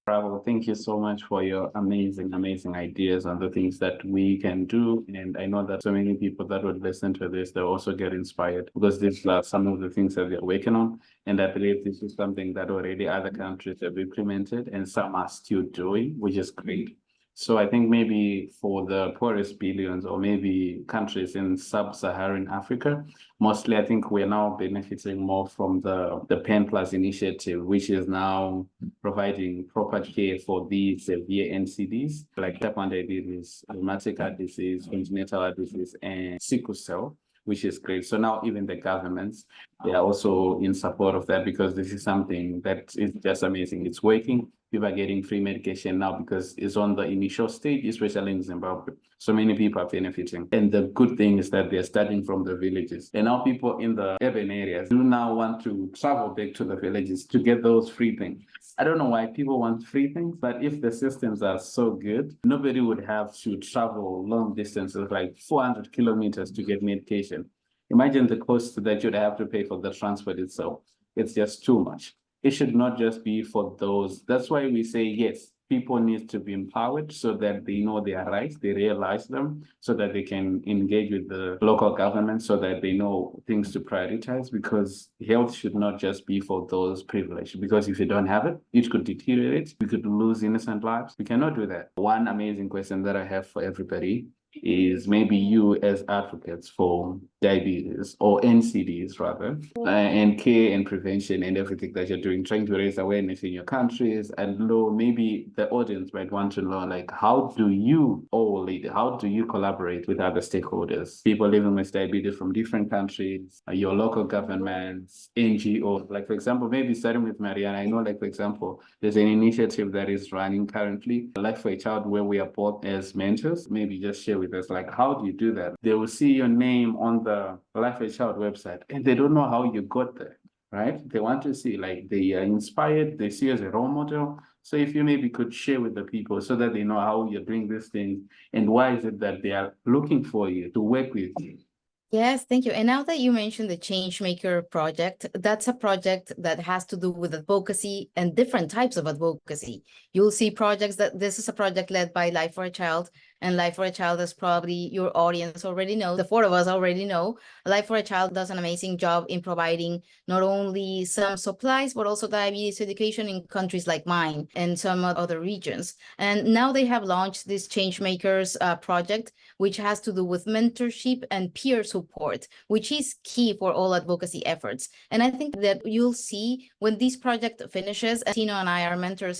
Bravo, thank you so much for your amazing ideas on the things that we can do. And I know that so many people that would listen to this, they'll also get inspired because these are some of the things that they're working on. And I believe this is something that already other countries have implemented and some are still doing, which is great. So I think maybe for the poorest billions or maybe countries in sub-Saharan Africa, mostly I think we're now benefiting more from the Pen Plus initiative, which is now providing proper care for these severe NCDs, like type 1 diabetes, rheumatic heart disease, congenital heart disease, and sickle cell, which is great. So now even the governments, they are also in support of that because this is something that is just amazing. It's working. People are getting free medication now because it's on the initial stage, especially in Zimbabwe. So many people are benefiting. And the good thing is that they're starting from the villages. And now people in the urban areas do now want to travel back to the villages to get those free things. I don't know why people want free things, but if the systems are so good, nobody would have to travel long distances, like 400 kilometers to get medication. Imagine the cost that you'd have to pay for the transport itself. It's just too much. It should not just be for those. That's why we say, yes, people need to be empowered so that they know their rights, they realize them, so that they can engage with the local government, so that they know things to prioritize, because health should not just be for those privileged. Because if you don't have it, it could deteriorate. We could lose innocent lives. We cannot do that. One amazing question that I have for everybody is maybe you as advocates for diabetes or NCDs rather, and care and prevention and everything that you're doing, trying to raise awareness in your countries. And maybe the audience might want to know, like, how do you all lead? How do you collaborate with other stakeholders, people living with diabetes from different countries, your local governments, NGOs? Like, for example, maybe starting with Mariana, I know, like, for example, there's an initiative that is running currently, Life for a Child, where we are both as mentors. Maybe just share with us, like, how do you do that? They will see your name on the Life for a Child website and they don't know how you got there, right? They want to see, like, they are inspired, they see you as a role model. So if you maybe could share with the people so that they know how you're doing these things and why is it that they are looking for you to work with you. Yes, thank you. And now that you mentioned the Changemaker project, that's a project that has to do with advocacy and different types of advocacy. You'll see projects this is a project led by Life for a Child, and Life for a Child, as probably your audience already knows, the four of us already know, Life for a Child does an amazing job in providing not only some supplies, but also diabetes education in countries like mine and some other regions. And now they have launched this Changemakers project, which has to do with mentorship and peer support, which is key for all advocacy efforts. And I think that you'll see when this project finishes, and Tino and I are mentors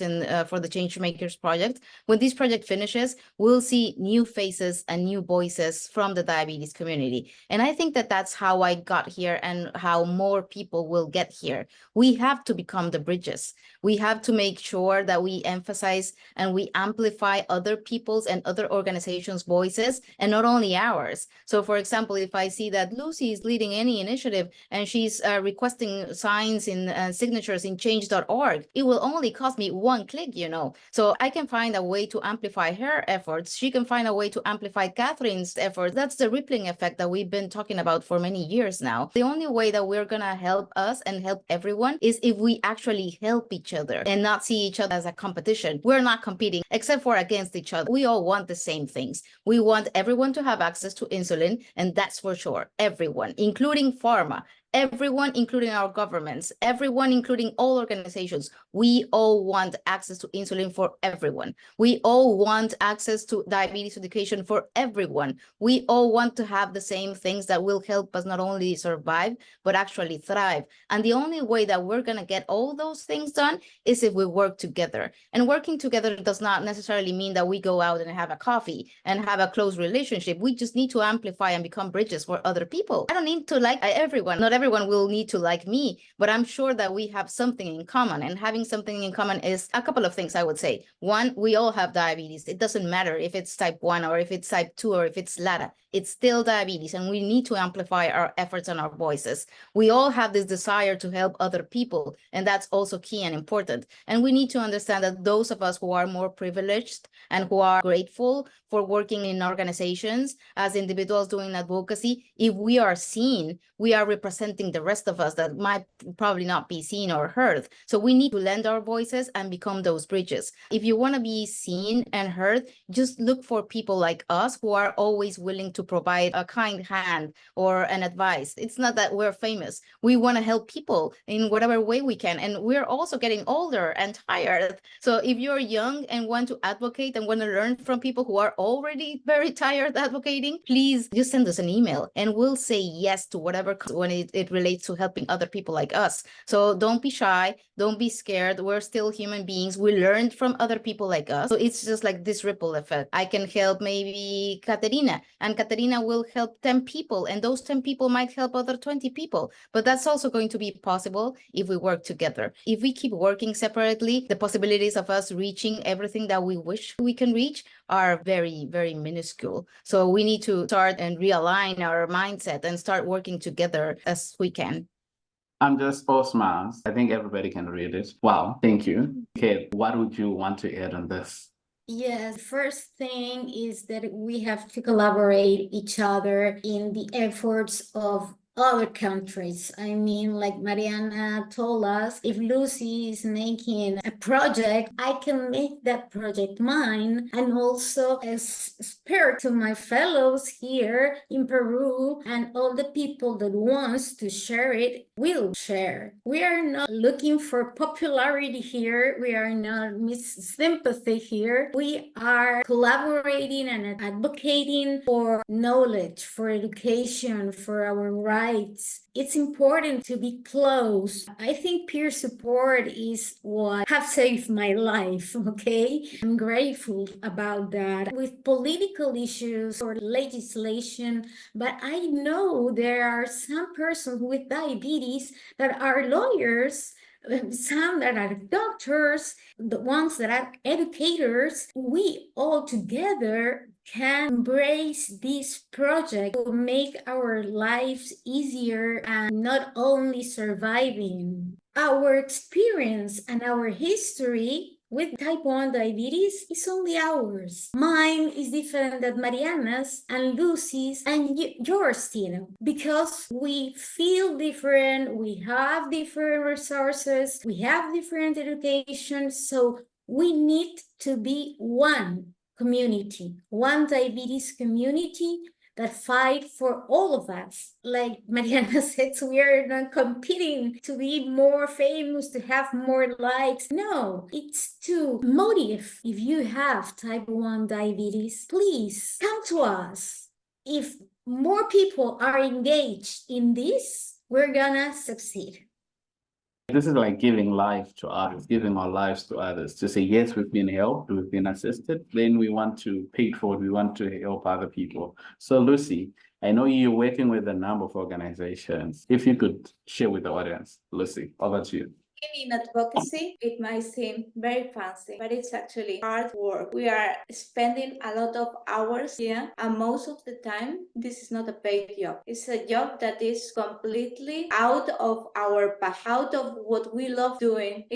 for the Changemakers project, when this project finishes, we'll see new faces and new voices from the diabetes community. And I think that that's how I got here and how more people will get here. We have to become the bridges. We have to make sure that we emphasize and we amplify other people's and other organizations' voices and not only ours. So for example, if I see that Lucy is leading any initiative and she's requesting signs and signatures in change.org, it will only cost me one click, you know. So I can find a way to amplify her efforts. She can find a way to amplify Catherine's efforts. That's the rippling effect that we've been talking about for many years now. The only way that we're gonna help us and help everyone is if we actually help each other and not see each other as a competition. We're not competing except for against each other. We all want the same things. We want everyone to have access to insulin, and that's for sure. Everyone, including pharma, everyone, including our governments, everyone, including all organizations. We all want access to insulin for everyone. We all want access to diabetes education for everyone. We all want to have the same things that will help us not only survive, but actually thrive. And the only way that we're going to get all those things done is if we work together. And working together does not necessarily mean that we go out and have a coffee and have a close relationship. We just need to amplify and become bridges for other people. I don't need to like everyone. Not everyone everyone will need to like me, but I'm sure that we have something in common. And having something in common is a couple of things, I would say. One, we all have diabetes. It doesn't matter if it's type 1 or if it's type 2 or if it's LADA. It's still diabetes, and we need to amplify our efforts and our voices. We all have this desire to help other people, and that's also key and important. And we need to understand that those of us who are more privileged and who are grateful for working in organizations as individuals doing advocacy, if we are seen, we are representing the rest of us that might probably not be seen or heard. So we need to lend our voices and become those bridges. If you want to be seen and heard, just look for people like us who are always willing to provide a kind hand or an advice. It's not that we're famous. We want to help people in whatever way we can. And we're also getting older and tired. So if you're young and want to advocate and want to learn from people who are already very tired advocating, please just send us an email and we'll say yes to whatever when it relates to helping other people like us. So don't be shy. Don't be scared. We're still human beings. We learned from other people like us. So it's just like this ripple effect. I can help maybe Katerina, and Katerina will help 10 people, and those 10 people might help other 20 people. But that's also going to be possible if we work together. If we keep working separately, the possibilities of us reaching everything that we wish we can reach are very, very minuscule. So we need to start and realign our mindset and start working together as we can. I'm just all smiles. I think everybody can read it. Wow, thank you. Okay, what would you want to add on this? Yes, first thing is that we have to collaborate each other in the efforts of other countries. I mean, like Mariana told us, if Lucy is making a project, I can make that project mine, and also spare to my fellows here in Peru, and all the people that wants to share it will share. We are not looking for popularity here. We are not sympathy here. We are collaborating and advocating for knowledge, for education, for our rights. It's important to be close. I think peer support is what have saved my life, okay? I'm grateful about that. With political issues or legislation, but I know there are some persons with diabetes that are lawyers, some that are doctors, the ones that are educators. We all together can embrace this project to make our lives easier and not only surviving. Our experience and our history with type 1 diabetes is only ours. Mine is different than Mariana's and Lucy's and yours, Tino, because we feel different, we have different resources, we have different education, so we need to be one community, one diabetes community that fight for all of us. Like Mariana said, we are not competing to be more famous, to have more likes. No, it's to motive. If you have type 1 diabetes, please come to us. If more people are engaged in this, we're gonna succeed. This is like giving life to others, giving our lives to others, to say, yes, we've been helped, we've been assisted, then we want to pay it forward, we want to help other people. So Lucy, I know you're working with a number of organizations. If you could share with the audience, Lucy, over to you. In advocacy, it might seem very fancy, but it's actually hard work. We are spending a lot of hours here, and most of the time, this is not a paid job. It's a job that is completely out of our passion, out of what we love doing.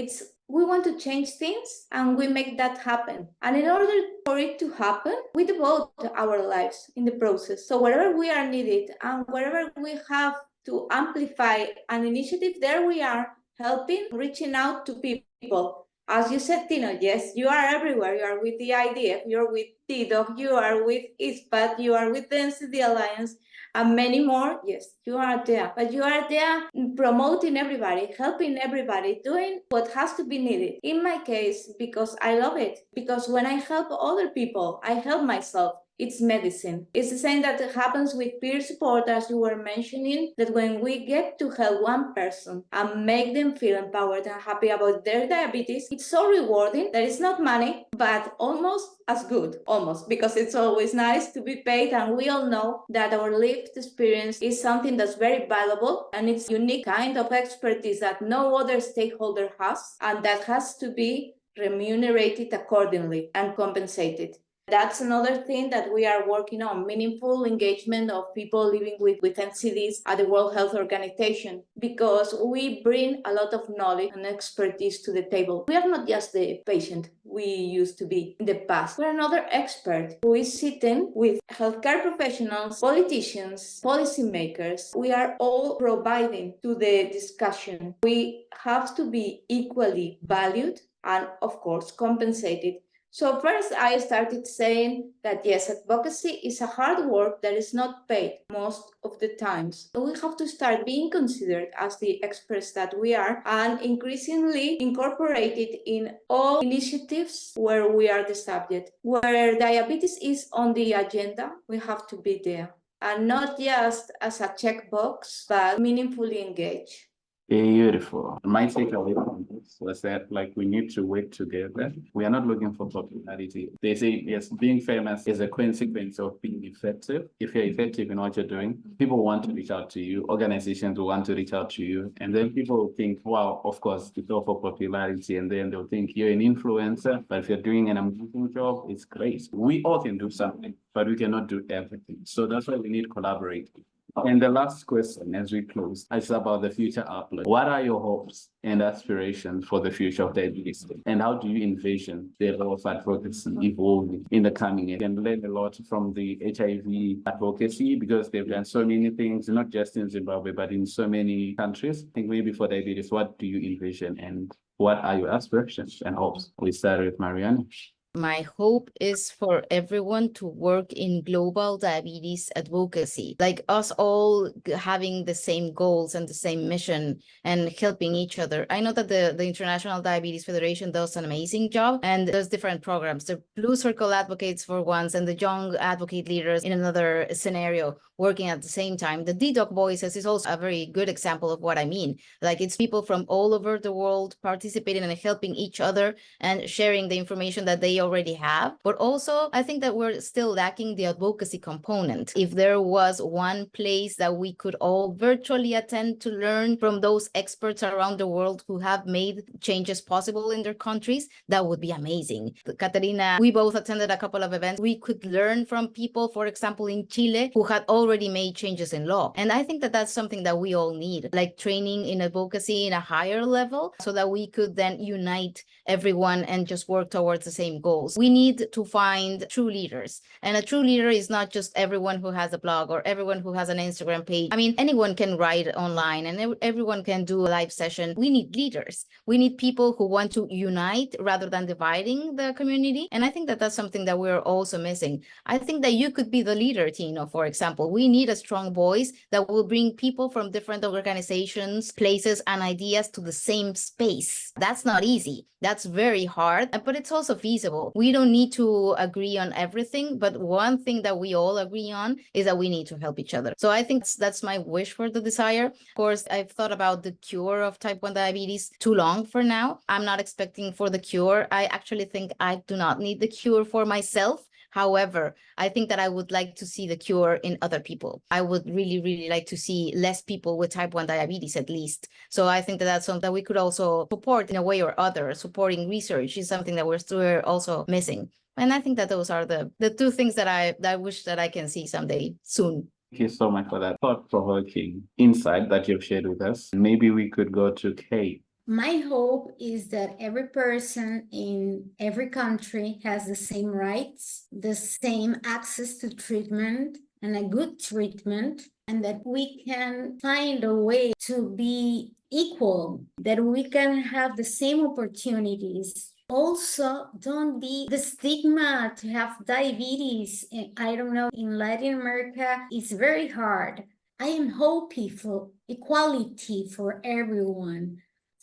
We want to change things and we make that happen. And in order for it to happen, we devote our lives in the process. So wherever we are needed and wherever we have to amplify an initiative, there we are, helping, reaching out to people. As you said, Tino, yes, you are everywhere. You are with the IDF, you're with TDOC, you are with ISPAT, you are with the NCD Alliance, and many more. Yes, you are there. But you are there promoting everybody, helping everybody, doing what has to be needed. In my case, because I love it. Because when I help other people, I help myself. it's medicine. It's the same that happens with peer support, as you were mentioning, that when we get to help one person and make them feel empowered and happy about their diabetes, it's so rewarding that it's not money, but almost as good, almost, because it's always nice to be paid, and we all know that our lived experience is something that's very valuable, and it's a unique kind of expertise that no other stakeholder has, and that has to be remunerated accordingly and compensated. That's another thing that we are working on, meaningful engagement of people living with NCDs at the World Health Organization, because we bring a lot of knowledge and expertise to the table. We are not just the patient we used to be in the past. We're another expert who is sitting with healthcare professionals, politicians, policymakers. We are all providing to the discussion. We have to be equally valued and, of course, compensated. So first, I started saying that yes, advocacy is a hard work that is not paid most of the times. We have to start being considered as the experts that we are and increasingly incorporated in all initiatives where we are the subject. Where diabetes is on the agenda, we have to be there. And not just as a checkbox, but meaningfully engage. Beautiful. My takeaway from this was that we need to work together. We are not looking for popularity. They say yes, being famous is a consequence of being effective. If you're effective in what you're doing, people want to reach out to you, organizations will want to reach out to you, and then people will think, wow, of course, it's all for popularity, and then they'll think you're an influencer, but if you're doing an amazing job, it's great. We all can do something, but we cannot do everything. So that's why we need collaborating. And the last question as we close is about the future outlook. What are your hopes and aspirations for the future of diabetes? And how do you envision the role of advocacy evolving in the coming years? You can learn a lot from the HIV advocacy because they've done so many things, not just in Zimbabwe, but in so many countries. I think maybe for diabetes, what do you envision and what are your aspirations and hopes? We start with Mariana. My hope is for everyone to work in global diabetes advocacy, like us all having the same goals and the same mission and helping each other. I know that the International Diabetes Federation does an amazing job and there's different programs. The Blue Circle advocates for once and the Young Advocate Leaders in another scenario working at the same time. The DDoc Voices is also a very good example of what I mean. Like it's people from all over the world participating and helping each other and sharing the information that they already have. But also, I think that we're still lacking the advocacy component. If there was one place that we could all virtually attend to learn from those experts around the world who have made changes possible in their countries, that would be amazing. Caterina, we both attended a couple of events. We could learn from people, for example, in Chile, who had already made changes in law. And I think that that's something that we all need, like training in advocacy in a higher level so that we could then unite everyone and just work towards the same goals. We need to find true leaders. And a true leader is not just everyone who has a blog or everyone who has an Instagram page. I mean, anyone can write online and everyone can do a live session. We need leaders. We need people who want to unite rather than dividing the community. And I think that that's something that we're also missing. I think that you could be the leader, Tino, for example. We need a strong voice that will bring people from different organizations, places, and ideas to the same space. That's not easy. That's very hard, but it's also feasible. We don't need to agree on everything, but one thing that we all agree on is that we need to help each other. So I think that's my wish for the desire. Of course, I've thought about the cure of type 1 diabetes too long for now. I'm not expecting for the cure. I actually think I do not need the cure for myself. However, I think that I would like to see the cure in other people. I would really, really like to see less people with type 1 diabetes at least. So I think that that's something that we could also support in a way or other. Supporting research is something that we're also missing. And I think that those are the two things that I wish that I can see someday soon. Thank you so much for that thought-provoking insight that you've shared with us. Maybe we could go to Kate. My hope is that every person in every country has the same rights, the same access to treatment and a good treatment, and that we can find a way to be equal, that we can have the same opportunities. Also, don't be the stigma to have diabetes. I don't know, in Latin America, it's very hard. I am hoping for equality for everyone.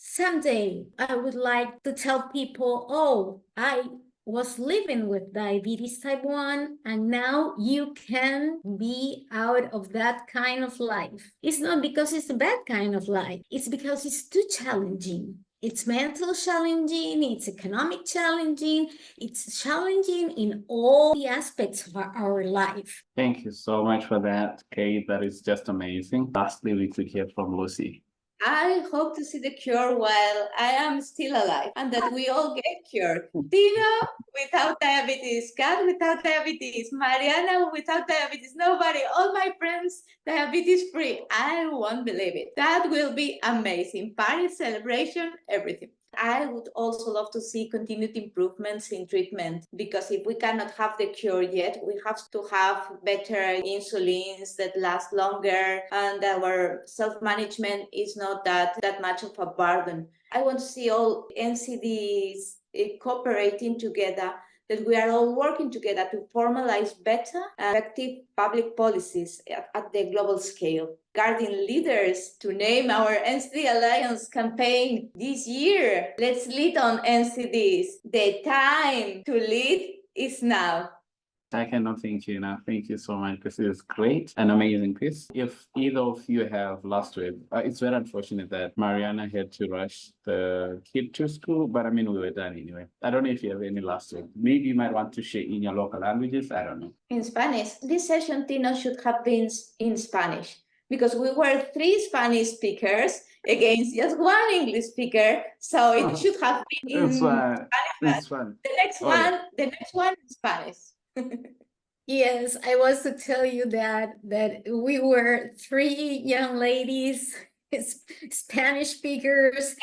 Someday, I would like to tell people, oh, I was living with diabetes type 1, and now you can be out of that kind of life. It's not because it's a bad kind of life, it's because it's too challenging. It's mental challenging, it's economic challenging, it's challenging in all the aspects of our life. Thank you so much for that, Kate. That is just amazing. Lastly, we could hear from Lucy. I hope to see the cure while I am still alive and that we all get cured. Tino without diabetes, Kat without diabetes, Mariana without diabetes, nobody, all my friends diabetes free. I won't believe it. That will be amazing. Party, celebration, everything. I would also love to see continued improvements in treatment, because if we cannot have the cure yet, we have to have better insulins that last longer, and our self-management is not that much of a burden. I want to see all NCDs cooperating together, that we are all working together to formalize better and effective public policies at the global scale. Guardian leaders to name our NCD Alliance campaign this year. Let's lead on NCDs. The time to lead is now. I cannot thank you enough. Thank you so much. This is great, an amazing piece. If either of you have last word, it's very unfortunate that Mariana had to rush the kid to school, but I mean, we were done anyway. I don't know if you have any last word. Maybe you might want to share in your local languages. I don't know. In Spanish, this session, Tino, should have been in Spanish, because we were 3 Spanish speakers against just 1 English speaker. So it should have been in Spanish. It's fun. The next one in Spanish. Yes, I was to tell you that we were 3 young ladies, Spanish speakers,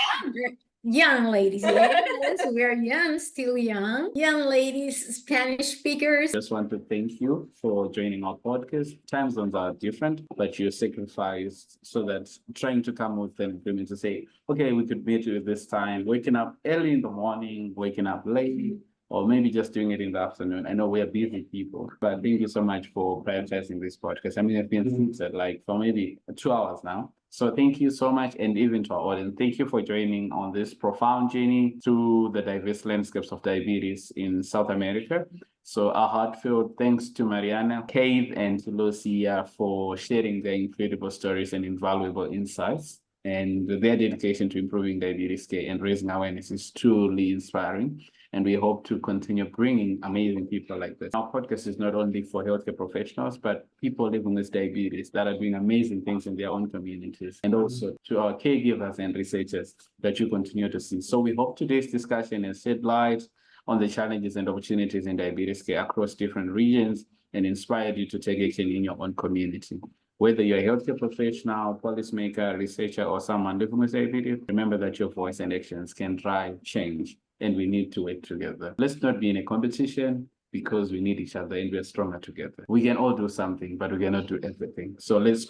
young ladies. Yes, we are young, still young ladies, Spanish speakers. Just want to thank you for joining our podcast. Time zones are different, but you sacrificed so that trying to come with an agreement to say, okay, we could meet you at this time, waking up early in the morning, waking up late, or maybe just doing it in the afternoon. I know we are busy people, but thank you so much for prioritizing this podcast. I mean, I've been seated like for maybe 2 hours now. So thank you so much, and even to our audience, thank you for joining on this profound journey through the diverse landscapes of diabetes in South America. So a heartfelt thanks to Mariana, Kate, and to Lucia for sharing their incredible stories and invaluable insights. And their dedication to improving diabetes care and raising awareness is truly inspiring. And we hope to continue bringing amazing people like this. Our podcast is not only for healthcare professionals, but people living with diabetes that are doing amazing things in their own communities, and also to our caregivers and researchers that you continue to see. So we hope today's discussion has shed light on the challenges and opportunities in diabetes care across different regions and inspired you to take action in your own community. Whether you're a healthcare professional, policymaker, researcher, or someone living with diabetes, remember that your voice and actions can drive change, and we need to work together. Let's not be in a competition, because we need each other and we're stronger together. We can all do something, but we cannot do everything. So let's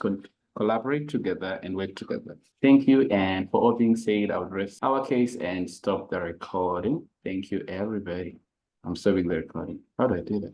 collaborate together and work together. Thank you. And for all being said, I would rest our case and stop the recording. Thank you, everybody. I'm stopping the recording. How do I do that?